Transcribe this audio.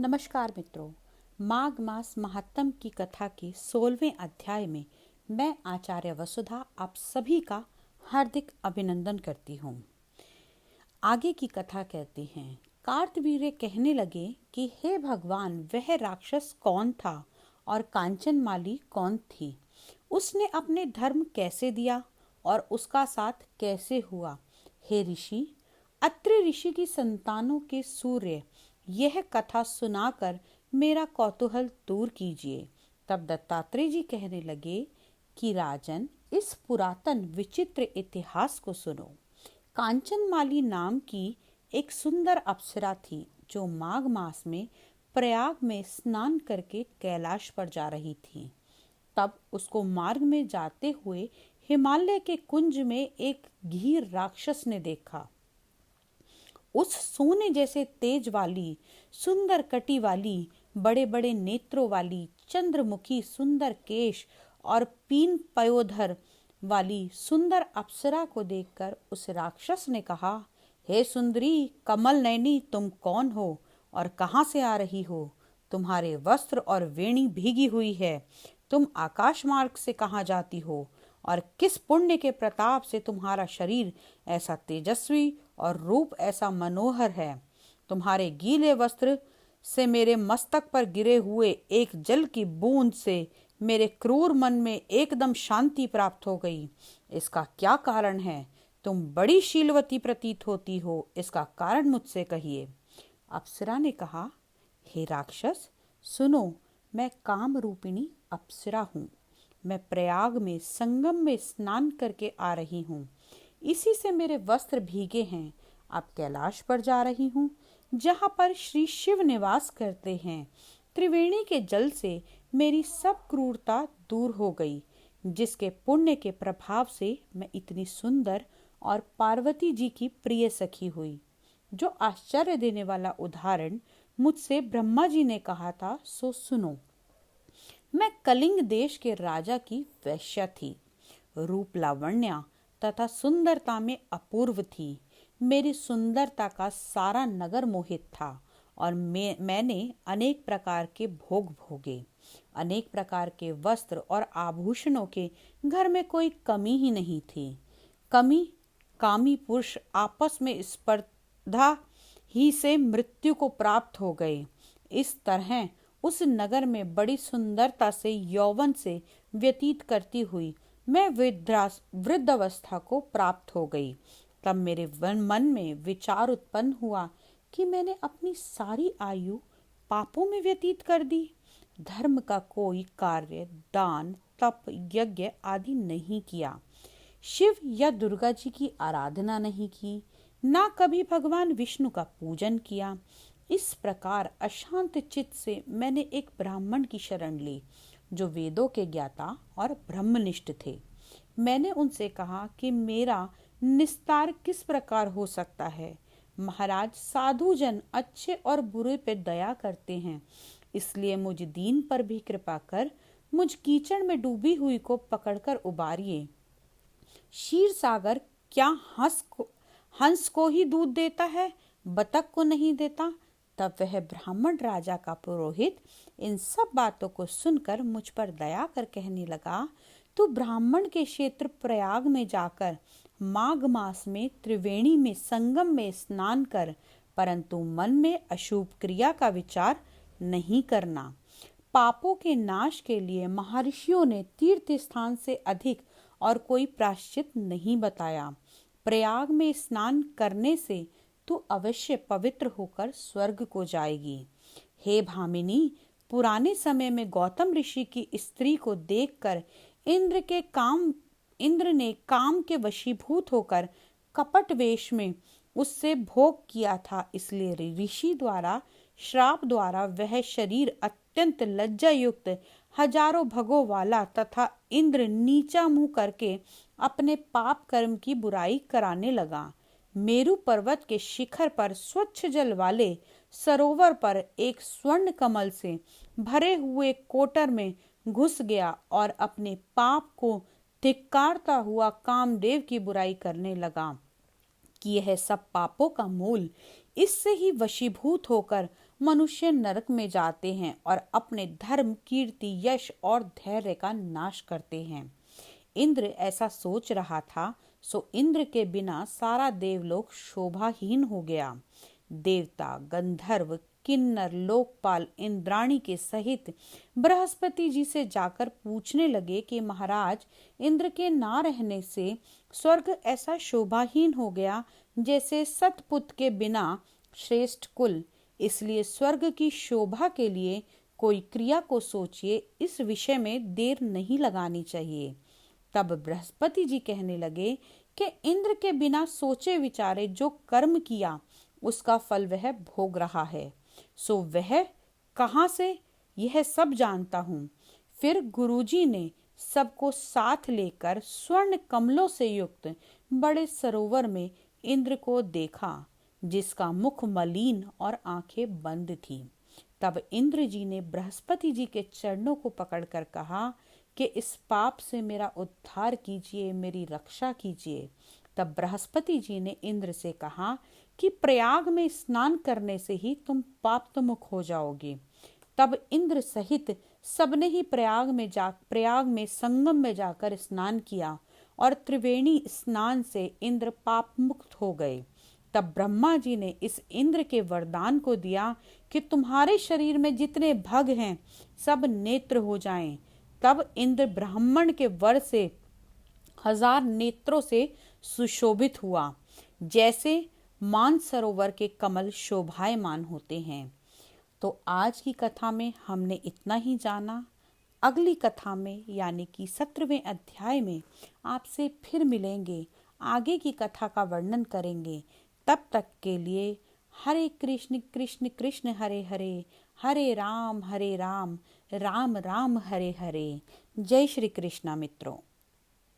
नमस्कार मित्रों, माघ मास महात्म की कथा के 16वें अध्याय में मैं आचार्य वसुधा आप सभी का हार्दिक अभिनंदन करती हूँ। आगे की कथा कहते हैं, कार्तवीर्य कहने लगे कि हे भगवान, वह राक्षस कौन था और कांचनमाली कौन थी? उसने अपने धर्म कैसे दिया और उसका साथ कैसे हुआ? हे ऋषि, अत्रि ऋषि की संतानों के सूर्य, यह कथा सुनाकर मेरा कौतूहल दूर कीजिए। तब दत्तात्रेय जी कहने लगे कि राजन, इस पुरातन विचित्र इतिहास को सुनो। कांचनमाली नाम की एक सुंदर अप्सरा थी जो माघ मास में प्रयाग में स्नान करके कैलाश पर जा रही थी। तब उसको मार्ग में जाते हुए हिमालय के कुंज में एक घीर राक्षस ने देखा। उस सोने जैसे तेज वाली, सुंदर कटी वाली, बड़े बड़े नेत्रों वाली, चंद्रमुखी सुंदर केश और पीन पयोधर वाली सुंदर अप्सरा को देखकर उस राक्षस ने कहा, हे सुंदरी कमल नयनी, तुम कौन हो और कहाँ से आ रही हो? तुम्हारे वस्त्र और वेणी भीगी हुई है। तुम आकाश मार्ग से कहाँ जाती हो और किस पुण्य के प्रताप से तुम्हारा शरीर ऐसा तेजस्वी और रूप ऐसा मनोहर है? तुम्हारे गीले वस्त्र से मेरे मस्तक पर गिरे हुए एक जल की बूंद से मेरे क्रूर मन में एकदम शांति प्राप्त हो गई। इसका क्या कारण है? तुम बड़ी शीलवती प्रतीत होती हो, इसका कारण मुझसे कहिए। अप्सरा ने कहा, हे राक्षस, सुनो, मैं काम रूपिणी अप्सरा हूँ। मैं प्रयाग में संगम में स्नान करके आ रही हूँ। इसी से मेरे वस्त्र भीगे हैं। अब कैलाश पर जा रही हूँ, जहाँ पर श्री शिव निवास करते हैं। त्रिवेणी के जल से मेरी सब क्रूरता दूर हो गई, जिसके पुण्य के प्रभाव से मैं इतनी सुंदर और पार्वती जी की प्रिय सखी हुई। जो आश्चर्य देने वाला उदाहरण मुझसे ब्रह्मा जी ने कहा था, सो सुनो। मैं कलिंग देश के राजा की वैश्या थी। रूप लावण्य तथा सुंदरता में अपूर्व थी। मेरी सुंदरता का सारा नगर मोहित था और मैंने अनेक प्रकार के भोग भोगे। अनेक प्रकार के वस्त्र और आभूषणों के घर में कोई कमी ही नहीं थी। कामी पुरुष आपस में स्पर्धा ही से मृत्यु को प्राप्त हो गए। इस तरह उस नगर में बड़ी सुंदरता से यौवन से व्यतीत करती हुई मैं वृद्धावस्था को प्राप्त हो गई। तब मेरे मन में विचार उत्पन्न हुआ कि मैंने अपनी सारी आयु पापों में व्यतीत कर दी। धर्म का कोई कार्य, दान, तप, यज्ञ आदि नहीं किया। शिव या दुर्गा जी की आराधना नहीं की, ना कभी भगवान विष्णु का पूजन किया। इस प्रकार अशांत चित्त से मैंने एक ब्राह्मण की शरण ली, जो वेदों के ज्ञाता और ब्रह्मनिष्ठ थे। मैंने उनसे कहा कि मेरा निस्तार किस प्रकार हो सकता है। महाराज, साधु जन अच्छे और बुरे पे दया करते हैं, इसलिए मुझ दीन पर भी कृपा कर मुझ कीचड़ में डूबी हुई को पकड़कर उबारिए। क्षीर सागर क्या हंस को ही दूध देता है, बतख को नहीं देता? तब वह ब्राह्मण राजा का पुरोहित इन सब बातों को सुनकर मुझ पर दया कर कहने लगा, तू ब्राह्मण के क्षेत्र प्रयाग में जाकर माघ मास में त्रिवेणी में संगम में स्नान कर, परंतु मन में अशुभ क्रिया का विचार नहीं करना। पापों के नाश के लिए महर्षियों ने तीर्थ स्थान से अधिक और कोई प्रायश्चित नहीं बताया। प्रयाग में स्नान करने से तू अवश्य पवित्र होकर स्वर्ग को जाएगी। हे भामिनी, पुराने समय में गौतम ऋषि की स्त्री को देखकर इंद्र ने काम के वशीभूत होकर कपट वेश में उससे भोग किया था। इसलिए ऋषि द्वारा श्राप द्वारा वह शरीर अत्यंत लज्जा युक्त, हजारों भगों वाला तथा इंद्र नीचा मुंह करके अपने पाप कर्म की बुराई कराने लगा। मेरु पर्वत के शिखर पर स्वच्छ जल वाले सरोवर पर एक स्वर्ण कमल से भरे हुए कोटर में घुस गया और अपने पाप को धिक्कारता हुआ कामदेव की बुराई करने लगा कि यह सब पापों का मूल इससे ही वशीभूत होकर मनुष्य नरक में जाते हैं और अपने धर्म, कीर्ति, यश और धैर्य का नाश करते हैं। इंद्र ऐसा सोच रहा था, सो इंद्र के बिना सारा देवलोक शोभाहीन हो गया। देवता, गंधर्व, किन्नर, लोकपाल इंद्राणी के सहित बृहस्पति जी से जाकर पूछने लगे कि महाराज, इंद्र के ना रहने से स्वर्ग ऐसा शोभाहीन हो गया जैसे सतपुत के बिना श्रेष्ठ कुल। इसलिए स्वर्ग की शोभा के लिए कोई क्रिया को सोचिए, इस विषय में देर नहीं लगानी चाहिए। तब बृहस्पति जी कहने लगे कि इंद्र के बिना सोचे विचारे जो कर्म किया उसका फल वह भोग रहा है, सो वह कहाँ से यह सब जानता हूँ। फिर गुरुजी ने सबको साथ लेकर स्वर्ण कमलों से युक्त बड़े सरोवर में इंद्र को देखा, जिसका मुख मलिन और आंखें बंद थी। तब इंद्र जी ने बृहस्पति जी के चरणों को पकड़कर कहा कि इस पाप से मेरा उद्धार कीजिए, मेरी रक्षा कीजिए। तब बृहस्पति जी ने इंद्र से कहा कि प्रयाग में स्नान करने से ही तुम पाप मुक्त हो जाओगे। तब इंद्र सहित सबने ही प्रयाग में संगम में जाकर स्नान किया और त्रिवेणी स्नान से इंद्र पाप मुक्त हो गए। तब ब्रह्मा जी ने इस इंद्र के वरदान को दिया कि तुम्हारे शरीर में जितने भग हैं सब नेत्र हो जाएं। तब इंद्र ब्राह्मण के वर से 1000 नेत्रों से सुशोभित हुआ, जैसे मानसरोवर के कमल शोभायमान होते हैं। तो आज की कथा में हमने इतना ही जाना। अगली कथा में यानी कि 17वें अध्याय में आपसे फिर मिलेंगे, आगे की कथा का वर्णन करेंगे। तब तक के लिए हरे कृष्ण कृष्ण कृष्ण हरे हरे, हरे राम राम राम हरे हरे। जय श्री कृष्णा मित्रों।